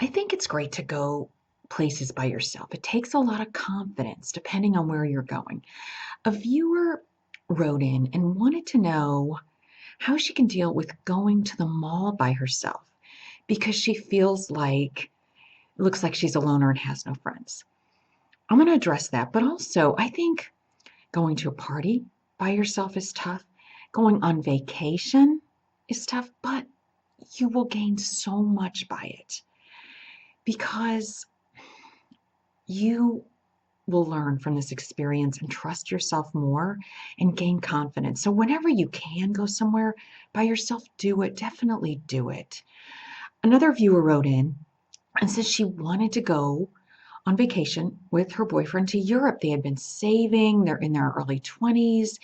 I think it's great to go places by yourself. It takes a lot of confidence depending on where you're going. A viewer wrote in and wanted to know how she can deal with going to the mall by herself because she feels like looks like she's a loner and has no friends. I'm going to address that, but also I think going to a party by yourself is tough. Going on vacation is tough, but you will gain so much by it because you will learn from this experience and trust yourself more and gain confidence. So, whenever you can go somewhere by yourself, do it. Definitely do it. Another viewer wrote in and said she wanted to go on vacation with her boyfriend to Europe. They had been saving, they're in their early 20s,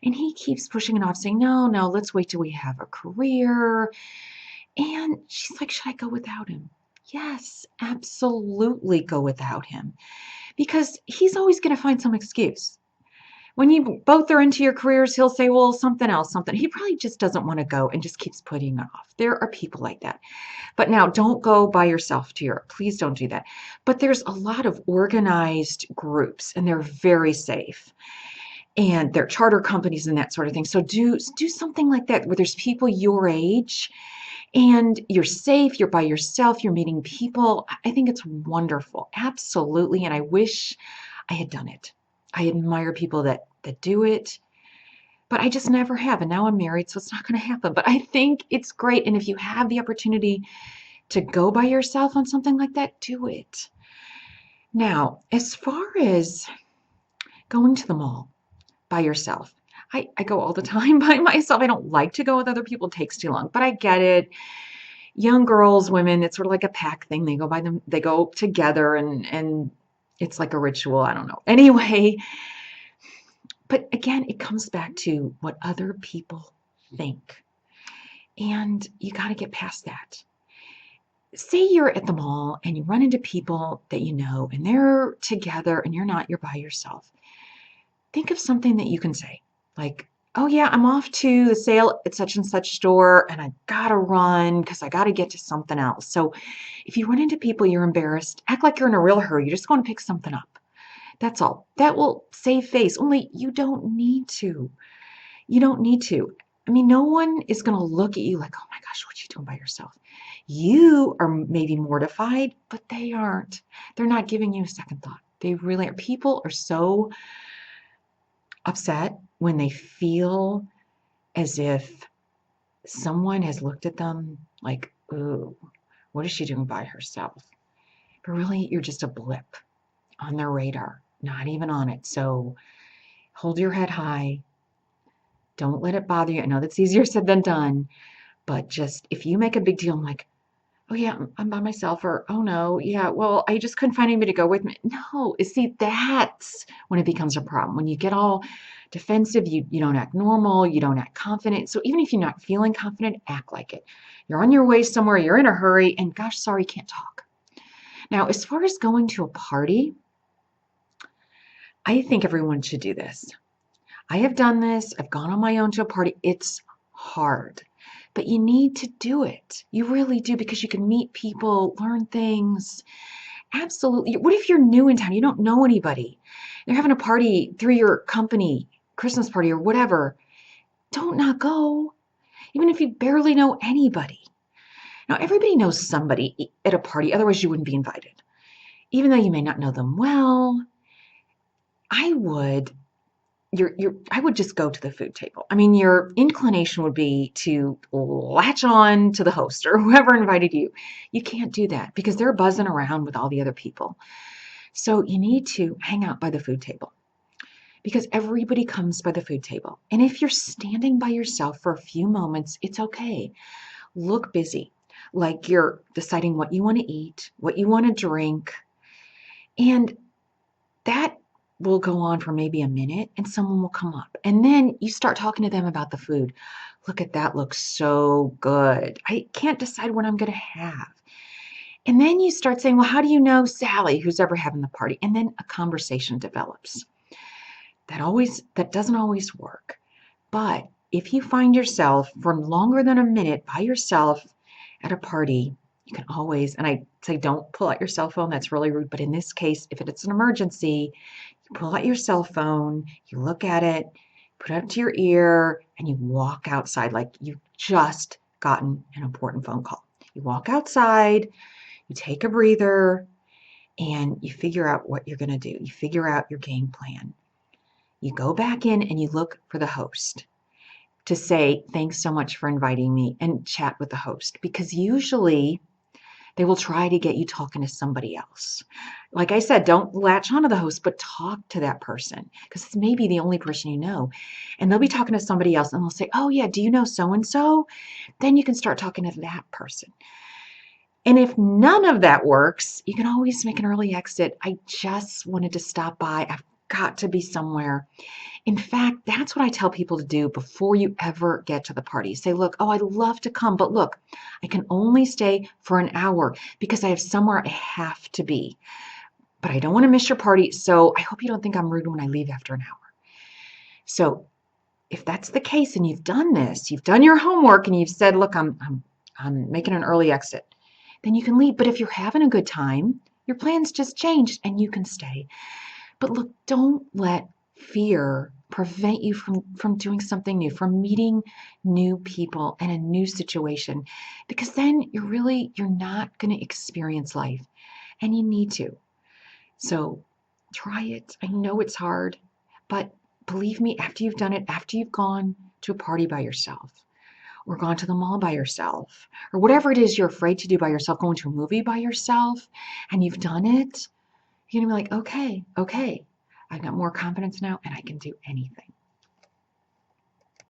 and he keeps pushing it off, saying, no, no, let's wait till we have a career. And she's like, should I go without him? Yes, absolutely go without him because he's always going to find some excuse. When you both are into your careers, he'll say, well, something else, something. He probably just doesn't want to go and just keeps putting it off. There are people like that. But now don't go by yourself to Europe. Please don't do that. But there's a lot of organized groups and they're very safe. And they're charter companies and that sort of thing. So do something like that where there's people your age and you're safe, you're by yourself, you're meeting people. I think it's wonderful. Absolutely. And I wish I had done it. I admire people that do it, but I just never have. And now I'm married, so it's not going to happen. But I think it's great. And if you have the opportunity to go by yourself on something like that, do it. Now, as far as going to the mall by yourself, I go all the time by myself. I don't like to go with other people. It takes too long, but I get it. Young girls, women, it's sort of like a pack thing. They go by them, they go together and it's like a ritual. I don't know. Anyway, but again, it comes back to what other people think. And you got to get past that. Say you're at the mall and you run into people that you know and they're together and you're not, you're by yourself. Think of something that you can say, like, oh yeah, I'm off to the sale at such and such store and I gotta run because I gotta get to something else. So if you run into people you're embarrassed, act like you're in a real hurry. You just want to pick something up. That's all. That will save face. Only you don't need to. You don't need to. I mean, no one is going to look at you like, oh my gosh, what are you doing by yourself? You are maybe mortified, but they aren't. They're not giving you a second thought. They really are. People are so upset when they feel as if someone has looked at them like, ooh, what is she doing by herself? But really, you're just a blip on their radar, not even on it. So hold your head high. Don't let it bother you. I know that's easier said than done, but just if you make a big deal, I'm like, oh yeah, I'm by myself, or oh no, yeah, well, I just couldn't find anybody to go with me. No, see, that's when it becomes a problem. When you get all defensive, you don't act normal, you don't act confident. So even if you're not feeling confident, act like it. You're on your way somewhere, you're in a hurry, and gosh, sorry, can't talk. Now, as far as going to a party, I think everyone should do this. I have done this. I've gone on my own to a party. It's hard, but you need to do it. You really do because you can meet people, learn things. Absolutely. What if you're new in town? You don't know anybody. They're having a party through your company, Christmas party or whatever. Don't not go, even if you barely know anybody. Now, everybody knows somebody at a party, otherwise, you wouldn't be invited. Even though you may not know them well, I would I would just go to the food table. I mean, your inclination would be to latch on to the host or whoever invited you. You can't do that because they're buzzing around with all the other people. So you need to hang out by the food table because everybody comes by the food table. And if you're standing by yourself for a few moments, it's okay. Look busy, like you're deciding what you want to eat, what you want to drink, and that will go on for maybe a minute and someone will come up. And then you start talking to them about the food. Look at that, looks so good. I can't decide what I'm going to have. And then you start saying, well, how do you know Sally, who's ever having the party? And then a conversation develops. That doesn't always work. But if you find yourself for longer than a minute by yourself at a party, You can always, and I say don't pull out your cell phone, that's really rude, but in this case, if it's an emergency, you pull out your cell phone, you look at it, put it up to your ear, and you walk outside like you've just gotten an important phone call. You walk outside, you take a breather, and you figure out what you're going to do. You figure out your game plan. You go back in and you look for the host to say, thanks so much for inviting me, and chat with the host, because usually they will try to get you talking to somebody else. Like I said, don't latch onto the host, but talk to that person, because it's maybe the only person you know. And they'll be talking to somebody else and they'll say, oh yeah, do you know so-and-so? Then you can start talking to that person. And if none of that works, you can always make an early exit. I just wanted to stop by. I've got to be somewhere. In fact, that's what I tell people to do before you ever get to the party. Say, look, oh, I'd love to come, but look, I can only stay for an hour because I have somewhere I have to be. But I don't want to miss your party, so I hope you don't think I'm rude when I leave after an hour. So if that's the case and you've done this, you've done your homework and you've said, look, I'm making an early exit, then you can leave. But if you're having a good time, your plans just changed and you can stay. But look, don't let fear prevent you from doing something new, from meeting new people in a new situation, because then you're not going to experience life, and you need to. So try it. I know it's hard, but believe me, after you've done it, after you've gone to a party by yourself, or gone to the mall by yourself, or whatever it is you're afraid to do by yourself, going to a movie by yourself, and you've done it, you're gonna be like, okay, I've got more confidence now and I can do anything.